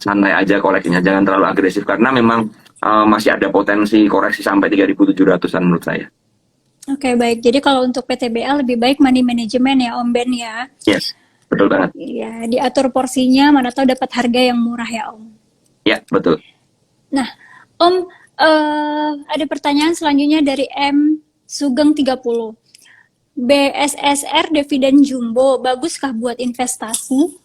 santai aja koleksinya, jangan terlalu agresif karena memang masih ada potensi koreksi sampai 3.700-an menurut saya. Oke, baik. Jadi kalau untuk PTBA lebih baik money management ya, Om Ben ya. Yes, betul banget. Iya, diatur porsinya, mana tahu dapat harga yang murah ya, Om. Ya, betul. Nah, Om, ada pertanyaan selanjutnya dari M Sugeng 30. BSSR dividen jumbo baguskah buat investasi?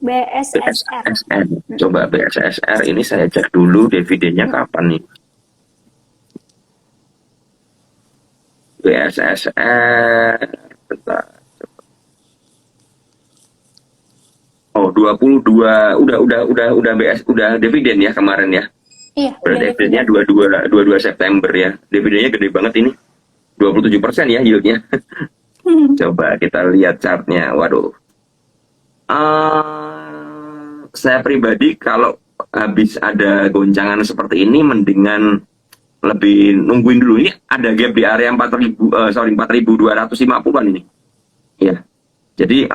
BSSR. BSSR. Coba BSSR ini saya cek dulu dividennya kapan nih. BSSR. Bentar. Oh, 22 udah dividen ya kemarin ya. Iya, Berarti dividennya 22 September ya. Dividennya gede banget ini. 27% ya yieldnya. Coba kita lihat chartnya. Waduh. Saya pribadi kalau habis ada goncangan seperti ini mendingan lebih nungguin dulu. Ini ada gap di area 4.250-an ini. Ya. Jadi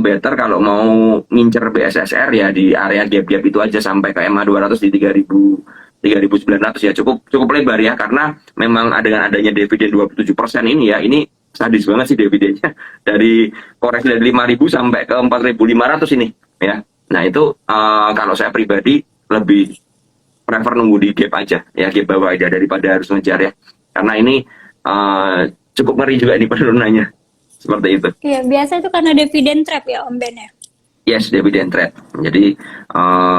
better kalau mau ngincer BSSR ya di area gap-gap itu aja sampai ke EMA 200 di 3.900 ya, cukup lebar ya, karena memang dengan adanya dividen 27% ini ya, ini sadis banget sih dividennya dari koreksi dari 5.000 sampai ke 4.500 ini ya. Nah itu kalau saya pribadi lebih prefer nunggu di gap aja ya, gap bawah aja daripada harus ngejar ya, karena ini cukup ngeri juga ini penurunannya seperti itu. Iya, biasa itu karena dividen trap ya, Om Ben ya. Yes, dividend trap. Jadi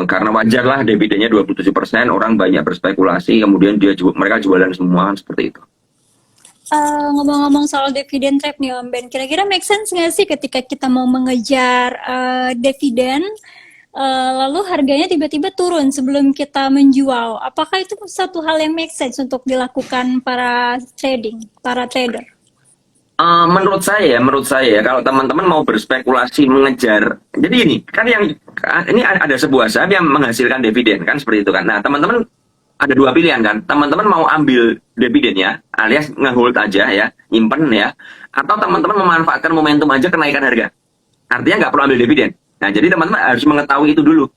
karena wajar lah dividennya 27%, orang banyak berspekulasi, kemudian mereka jualan semua seperti itu. Ngomong-ngomong soal dividen trap nih Om Ben, kira-kira make sense nggak sih ketika kita mau mengejar dividen, lalu harganya tiba-tiba turun sebelum kita menjual? Apakah itu satu hal yang make sense untuk dilakukan para trader? Menurut saya ya, kalau teman-teman mau berspekulasi mengejar, jadi ini kan ini ada sebuah saham yang menghasilkan dividen kan seperti itu kan. Nah teman-teman ada dua pilihan kan, teman-teman mau ambil dividennya alias ngehold aja ya, nyimpen ya, atau teman-teman memanfaatkan momentum aja kenaikan harga. Artinya nggak perlu ambil dividen. Nah jadi teman-teman harus mengetahui itu dulu.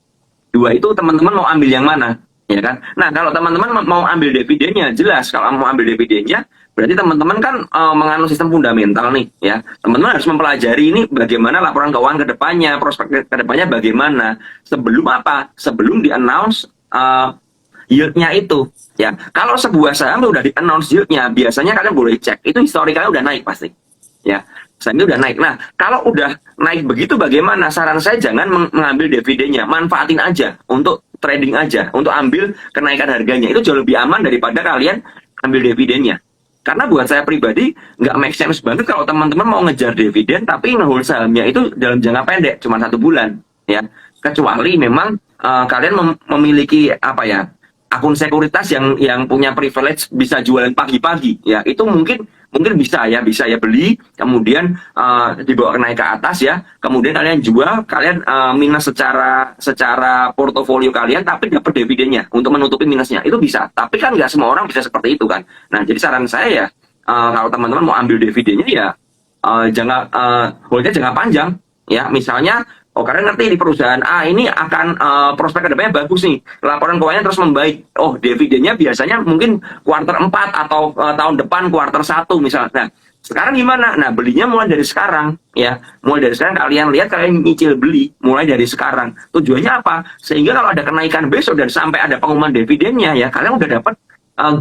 Dua itu teman-teman mau ambil yang mana, ya kan? Nah kalau teman-teman mau ambil dividennya, jelas kalau mau ambil dividennya berarti teman-teman kan menganut sistem fundamental nih ya. Teman-teman harus mempelajari ini bagaimana laporan keuangan ke depannya, prospek ke depannya bagaimana. Sebelum apa? Sebelum di-announce yield-nya itu ya. Kalau sebuah saham udah di-announce yield-nya, biasanya kalian boleh cek itu historikalnya udah naik pasti. Ya, sahamnya udah naik. Nah, kalau udah naik begitu bagaimana? Saran saya jangan mengambil dividennya, manfaatin aja untuk trading aja, untuk ambil kenaikan harganya. Itu jauh lebih aman daripada kalian ambil dividennya. Karena buat saya pribadi nggak make sense banget kalau teman-teman mau ngejar dividen tapi ngehold sahamnya itu dalam jangka pendek cuma 1 bulan ya, kecuali memang kalian memiliki apa ya, akun sekuritas yang punya privilege bisa jualan pagi-pagi ya, itu mungkin bisa ya beli kemudian dibawa naik ke atas ya, kemudian kalian jual, kalian minus secara portofolio kalian tapi dapat dividennya untuk menutupi minusnya, itu bisa. Tapi kan nggak semua orang bisa seperti itu kan. Nah jadi saran saya ya, kalau teman-teman mau ambil dividennya ya jangan holdnya jangan panjang ya. Misalnya kalian ngerti di perusahaan ini akan prospek kedepannya bagus nih, laporan keuangannya terus membaik. Oh, dividennya biasanya mungkin kuartal 4 atau tahun depan kuartal 1 misalnya. Nah, sekarang gimana? Nah, belinya mulai dari sekarang ya. Mulai dari sekarang kalian lihat, kalian nyicil beli mulai dari sekarang. Tujuannya apa? Sehingga kalau ada kenaikan besok dan sampai ada pengumuman dividennya ya, kalian udah dapat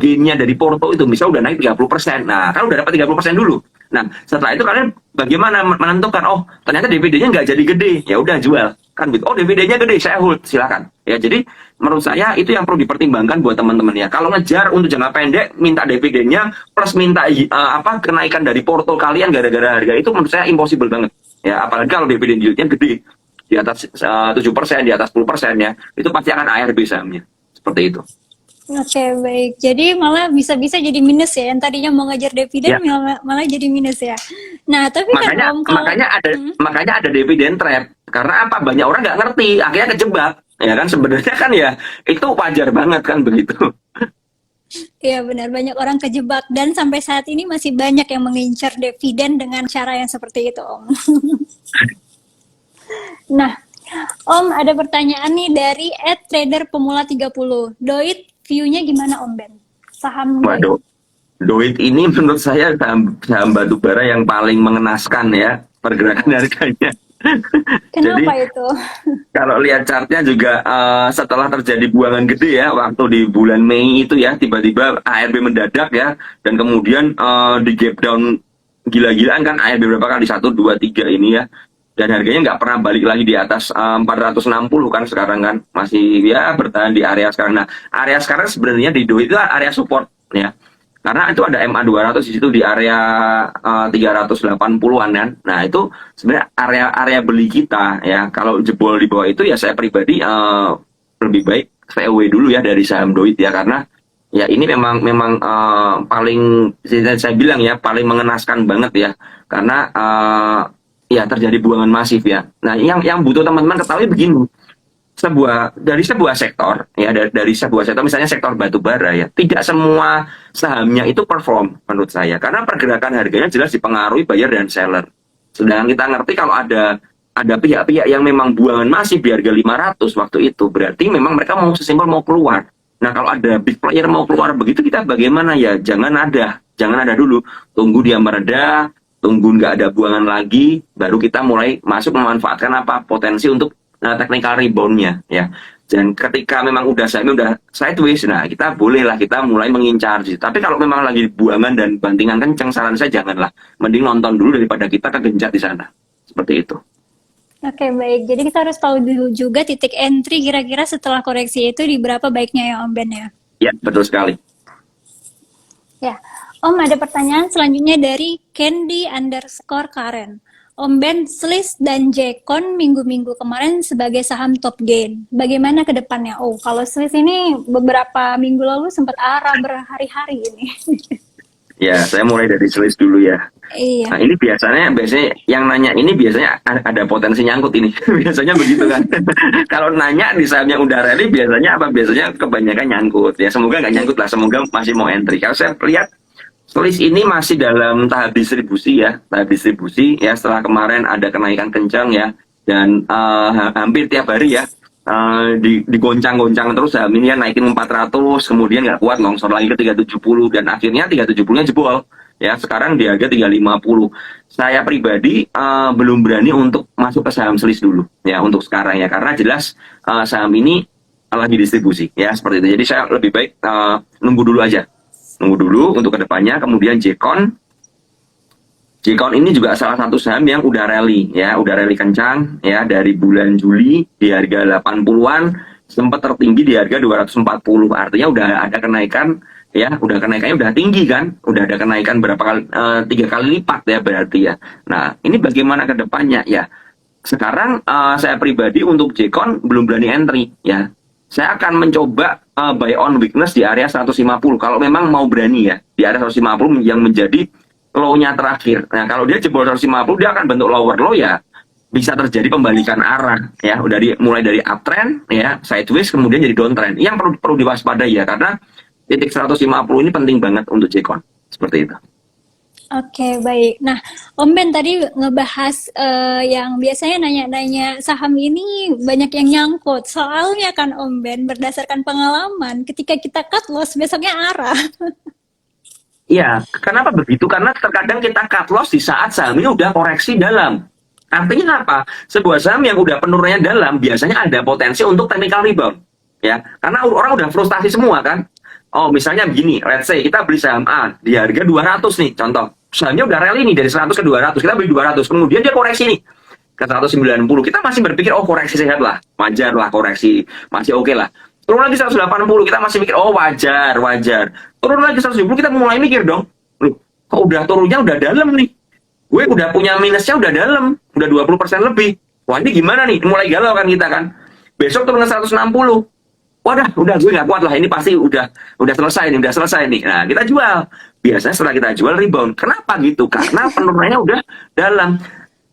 gainnya dari porto itu, misal udah naik 30%. Nah, kan udah dapat 30% dulu. Nah, setelah itu kalian bagaimana menentukan, oh ternyata dividennya nggak jadi gede, ya udah jual. Kan gitu, oh dividennya gede, saya hold, silakan. Ya, jadi menurut saya itu yang perlu dipertimbangkan buat teman-teman ya. Kalau ngejar untuk jangka pendek, minta dividennya, plus minta kenaikan dari porto kalian gara-gara harga, itu menurut saya impossible banget. Ya, apalagi kalau dividen yieldnya gede, di atas 7%, di atas 10% ya, itu pasti akan ARB sahamnya. Seperti itu. Oke, baik. Jadi malah bisa-bisa jadi minus ya. Yang tadinya mau ngejar dividen malah jadi minus ya. Nah, tapi makanya, kan Om, kalau makanya ada dividen trap. Karena apa? Banyak orang nggak ngerti, akhirnya kejebak. Ya kan, sebenarnya kan ya itu wajar banget kan begitu. Iya benar, banyak orang kejebak dan sampai saat ini masih banyak yang mengincar dividen dengan cara yang seperti itu, Om. Nah, Om, ada pertanyaan nih dari @trader_pemula30. Doit view-nya gimana Om Ben? Saham Doit. Waduh, Doit ini menurut saya saham batu bara yang paling mengenaskan ya pergerakan harganya. Jadi Kenapa itu? kalau lihat chartnya juga setelah terjadi buangan gede ya waktu di bulan Mei itu ya tiba-tiba ARB mendadak ya dan kemudian di gap down gila-gilaan kan ARB berapa kali 1, 2, 3 ini ya dan harganya nggak pernah balik lagi di atas 460 kan sekarang kan masih ya bertahan di area sekarang. Nah area sekarang sebenarnya di Dow itu area support ya karena itu ada MA 200 di situ di area 380-an kan. Nah, itu sebenarnya area beli kita ya. Kalau jebol di bawah itu ya saya pribadi lebih baik VW dulu ya dari saham Doit ya karena ya ini memang paling saya bilang ya paling mengenaskan banget ya karena ya terjadi buangan masif ya. Nah, yang butuh teman-teman ketahui begini dari sebuah sektor ya dari sebuah sektor misalnya sektor batu bara ya tidak semua sahamnya itu perform menurut saya karena pergerakan harganya jelas dipengaruhi buyer dan seller. Sedangkan kita ngerti kalau ada pihak-pihak yang memang buangan masif di harga 500 waktu itu berarti memang mereka mau sesimpel mau keluar. Nah kalau ada big player mau keluar begitu kita bagaimana ya jangan ada dulu tunggu dia mereda tunggu nggak ada buangan lagi baru kita mulai masuk memanfaatkan apa potensi untuk technical rebound-nya ya. Dan ketika memang udah sideways, nah kita bolehlah kita mulai mengincar sih. Tapi kalau memang lagi buangan dan bantingan kenceng, saran saya janganlah. Mending nonton dulu daripada kita kegenjat di sana. Seperti itu. Oke, baik. Jadi kita harus tahu dulu juga titik entry kira-kira setelah koreksi itu di berapa baiknya ya Om Ben ya. Ya, betul sekali. Ya, Om ada pertanyaan selanjutnya dari Candy_Karen. Om Ben, Sliss dan Jekon minggu-minggu kemarin sebagai saham top gain. Bagaimana ke depannya? Oh, kalau Sliss ini beberapa minggu lalu sempat arah berhari-hari ini. Ya, saya mulai dari Sliss dulu ya. Iya. Nah, ini biasanya yang nanya ini biasanya ada potensi nyangkut ini. Biasanya begitu kan. Kalau nanya di saham yang udah rally biasanya apa? Biasanya kebanyakan nyangkut. Ya, semoga nggak nyangkut lah. Semoga masih mau entry. Kalau saya lihat Sliss ini masih dalam tahap distribusi ya, setelah kemarin ada kenaikan kencang ya dan hampir tiap hari ya digoncang-goncang terus saham ini ya naikin 400 kemudian nggak kuat longsor lagi ke 370 dan akhirnya 370-nya jebol ya sekarang di harga 350. Saya pribadi belum berani untuk masuk ke saham Sliss dulu ya untuk sekarang ya karena jelas saham ini lagi distribusi ya seperti itu. Jadi saya lebih baik nunggu dulu untuk kedepannya. Kemudian Jekon ini juga salah satu saham yang udah rally kencang ya dari bulan Juli di harga 80-an sempat tertinggi di harga 240. Artinya udah ada kenaikan ya, kenaikannya udah tinggi kan, udah ada kenaikan berapa kali 3 kali lipat ya berarti ya. Nah, ini bagaimana ke depannya ya? Sekarang saya pribadi untuk Jekon belum berani entry ya. Saya akan mencoba buy on weakness di area 150 kalau memang mau berani ya di area 150 yang menjadi low-nya terakhir. Nah kalau dia jebol 150 dia akan bentuk lower low ya bisa terjadi pembalikan arah ya mulai dari uptrend ya sideways kemudian jadi downtrend yang perlu diwaspadai ya karena titik 150 ini penting banget untuk Jekon seperti itu. Oke, baik. Nah, Om Ben tadi ngebahas yang biasanya nanya-nanya saham ini banyak yang nyangkut. Soalnya kan Om Ben, berdasarkan pengalaman, ketika kita cut loss, besoknya arah. Iya, kenapa begitu? Karena terkadang kita cut loss di saat saham ini udah koreksi dalam. Artinya apa? Sebuah saham yang udah penurunannya dalam, biasanya ada potensi untuk technical rebound. Ya, karena orang udah frustasi semua kan. Oh, misalnya begini, let's say kita beli saham A di harga 200 nih, contoh. Sahamnya udah rally nih dari 100 ke 200, kita beli 200, kemudian dia koreksi nih ke 190. Kita masih berpikir, oh koreksi sehat lah, wajar lah koreksi, masih oke lah. Turun lagi 180, kita masih mikir, oh wajar. Turun lagi 170, kita mulai mikir dong, loh, kok udah turunnya udah dalam nih. Gue udah punya minusnya udah dalam, udah 20% lebih. Wah ini gimana nih, mulai galau kan kita kan. Besok turun ke 160. Wadah, udah gue nggak kuat lah, ini pasti udah selesai nih. Nah, kita jual. Biasanya setelah kita jual rebound. Kenapa gitu? Karena penurunannya udah dalam.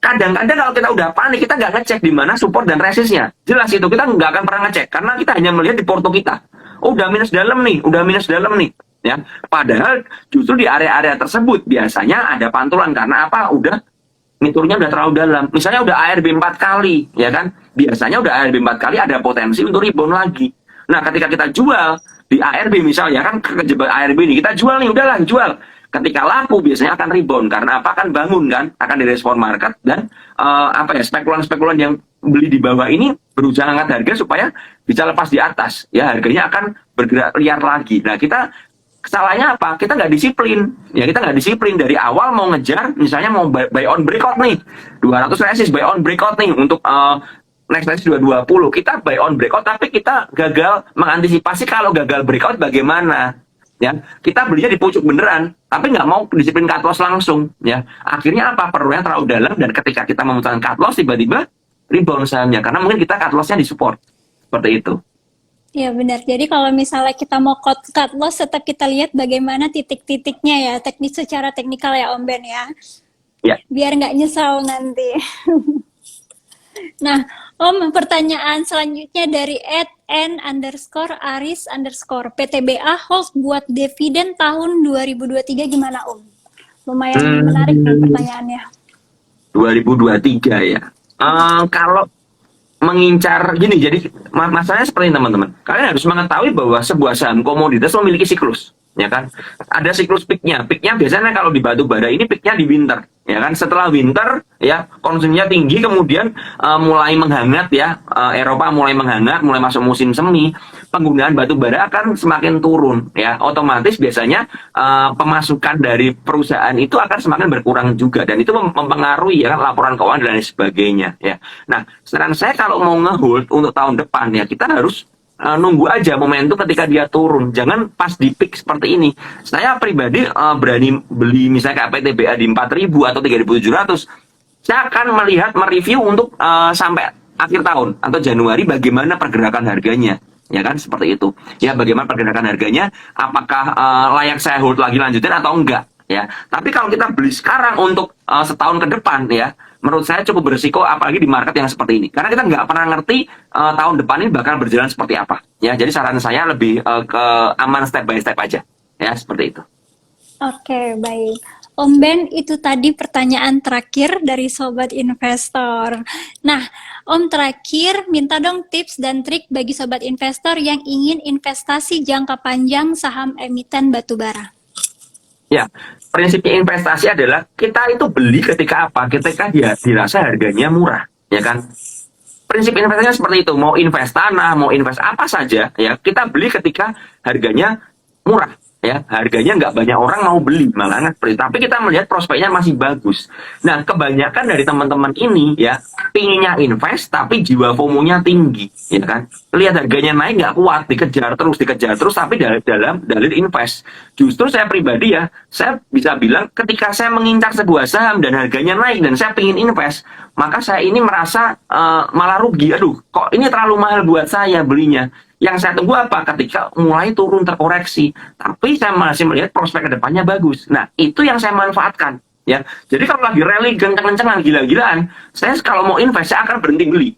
Kadang-kadang kalau kita udah panik, kita nggak ngecek di mana support dan resistnya. Jelas itu, kita nggak akan pernah ngecek. Karena kita hanya melihat di porto kita. Oh, udah minus dalam nih. Ya, padahal justru di area-area tersebut biasanya ada pantulan. Karena apa? Udah, miturnya udah terlalu dalam. Misalnya udah ARB 4 kali, ya kan? biasanya udah ARB 4 kali ada potensi untuk rebound lagi. Nah, ketika kita jual di ARB misalnya kan kejebak ARB ini, kita jual nih, udahlah jual. Ketika laku biasanya akan rebound karena apa? Akan bangun kan, akan direspon market dan spekulan-spekulan yang beli di bawah ini berusaha angkat harga supaya bisa lepas di atas. Ya, harganya akan bergerak liar lagi. Nah, kita kesalahannya apa? Kita nggak disiplin. Ya, kita nggak disiplin dari awal mau ngejar, misalnya mau buy on breakout nih, 200 resist buy on breakout nih untuk next resist 220. Kita buy on breakout, tapi kita gagal mengantisipasi kalau gagal breakout bagaimana. Ya, kita belinya di pucuk beneran, tapi nggak mau disiplin cut loss langsung. Ya, akhirnya apa? Perlunya terlalu dalam dan ketika kita memutuskan cut loss tiba-tiba rebound sahamnya karena mungkin kita cut loss-nya di support seperti itu. Iya benar. Jadi kalau misalnya kita mau cut loss, tetap kita lihat bagaimana titik-titiknya ya, secara teknikal ya Om Ben ya. Ya. Biar nggak nyesal nanti. Nah, Om, pertanyaan selanjutnya dari @n_aris_ PTBA hold buat dividen tahun 2023 gimana Om? Lumayan menarik nih pertanyaannya. 2023 ya. Kalau mengincar gini, jadi masalahnya seperti ini teman-teman. Kalian harus mengetahui bahwa sebuah saham komoditas memiliki siklus, ya kan? Ada siklus peaknya. Peaknya biasanya kalau di batu bara ini peaknya di winter, ya kan? Setelah winter, ya konsumsinya tinggi, kemudian mulai menghangat, ya. Eropa mulai menghangat, mulai masuk musim semi. Penggunaan batu bara akan semakin turun, ya. Otomatis biasanya pemasukan dari perusahaan itu akan semakin berkurang juga, dan itu mempengaruhi ya kan laporan keuangan dan lain sebagainya, ya. Nah, saran saya kalau mau ngehold untuk tahun depan ya kita harus nunggu aja momentum ketika dia turun, jangan pas di peak seperti ini. Saya pribadi berani beli misalnya kayak PTBA di 4.000 atau 3.700. Saya akan mereview untuk sampai akhir tahun atau Januari bagaimana pergerakan harganya. Ya kan, seperti itu. Ya, bagaimana pergerakan harganya, apakah layak saya hold lagi lanjutin atau enggak, ya. Tapi kalau kita beli sekarang untuk setahun ke depan, ya, menurut saya cukup berisiko, apalagi di market yang seperti ini. Karena kita nggak pernah ngerti tahun depan ini bakal berjalan seperti apa. Ya, jadi saran saya lebih ke aman step by step aja. Ya, seperti itu. Oke, baik. Om Ben, itu tadi pertanyaan terakhir dari Sobat Investor. Nah, Om terakhir minta dong tips dan trik bagi Sobat Investor yang ingin investasi jangka panjang saham emiten batubara. Ya, prinsipnya investasi adalah kita itu beli ketika apa? Ketika dia dirasa harganya murah, ya kan? Prinsip investasinya seperti itu. Mau invest tanah, mau invest apa saja, ya kita beli ketika harganya murah. Ya, harganya nggak banyak orang mau beli, malah seperti itu. Tapi kita melihat prospeknya masih bagus. Nah, kebanyakan dari teman-teman ini ya pinginnya invest tapi jiwa FOMO-nya tinggi, ya kan? Lihat harganya naik nggak kuat, dikejar terus, tapi dalam dalil invest. Justru saya pribadi ya, saya bisa bilang ketika saya mengincar sebuah saham dan harganya naik dan saya pingin invest, maka saya ini merasa malah rugi. Aduh, kok ini terlalu mahal buat saya belinya. Yang saya tunggu apa? Ketika mulai turun terkoreksi, tapi saya masih melihat prospek kedepannya bagus. Nah, itu yang saya manfaatkan, ya. Jadi kalau lagi rally kencang-kencangan, gila-gilaan, saya kalau mau invest saya akan berhenti beli,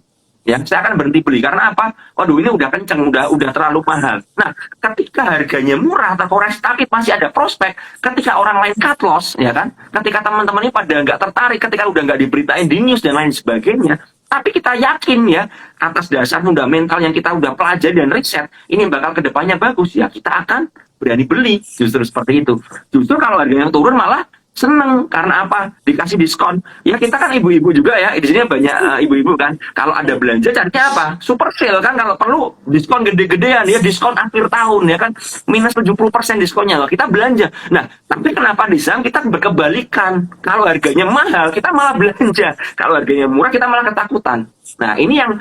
ya. Saya akan berhenti beli karena apa? Waduh, ini udah kencang, udah terlalu mahal. Nah, ketika harganya murah terkoreksi, tapi masih ada prospek, ketika orang lain cut loss, ya kan? Ketika teman-teman ini pada nggak tertarik, ketika udah nggak diberitain di news dan lain sebagainya. Tapi kita yakin ya, atas dasar fundamental yang kita udah pelajari dan riset, ini bakal kedepannya bagus, ya kita akan berani beli, justru seperti itu. Justru kalau harganya turun malah seneng, karena apa? Dikasih diskon. Ya kita kan ibu-ibu juga ya, di sini banyak ibu-ibu kan, kalau ada belanja carinya apa? Super sale kan, kalau perlu diskon gede-gedean, ya diskon akhir tahun, ya kan, minus 70% diskonnya, kita belanja. Nah, tapi kenapa di saham kita berkebalikan? Kalau harganya mahal, kita malah belanja. Kalau harganya murah, kita malah ketakutan. Nah, ini yang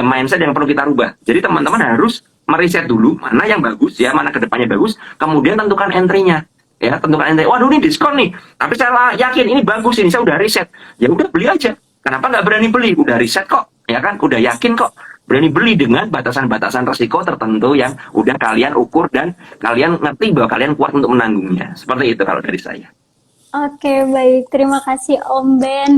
mindset yang perlu kita rubah. Jadi teman-teman harus meriset dulu mana yang bagus, ya, mana kedepannya bagus, kemudian tentukan entry-nya. Ya, tentukan entry. Waduh, ini diskon nih. Tapi saya yakin ini bagus, ini saya udah riset. Ya udah beli aja. Kenapa nggak berani beli? Udah riset kok, ya kan? Udah yakin kok. Berani beli dengan batasan-batasan resiko tertentu yang udah kalian ukur dan kalian ngerti bahwa kalian kuat untuk menanggungnya. Seperti itu kalau dari saya. Oke, baik. Terima kasih Om Ben.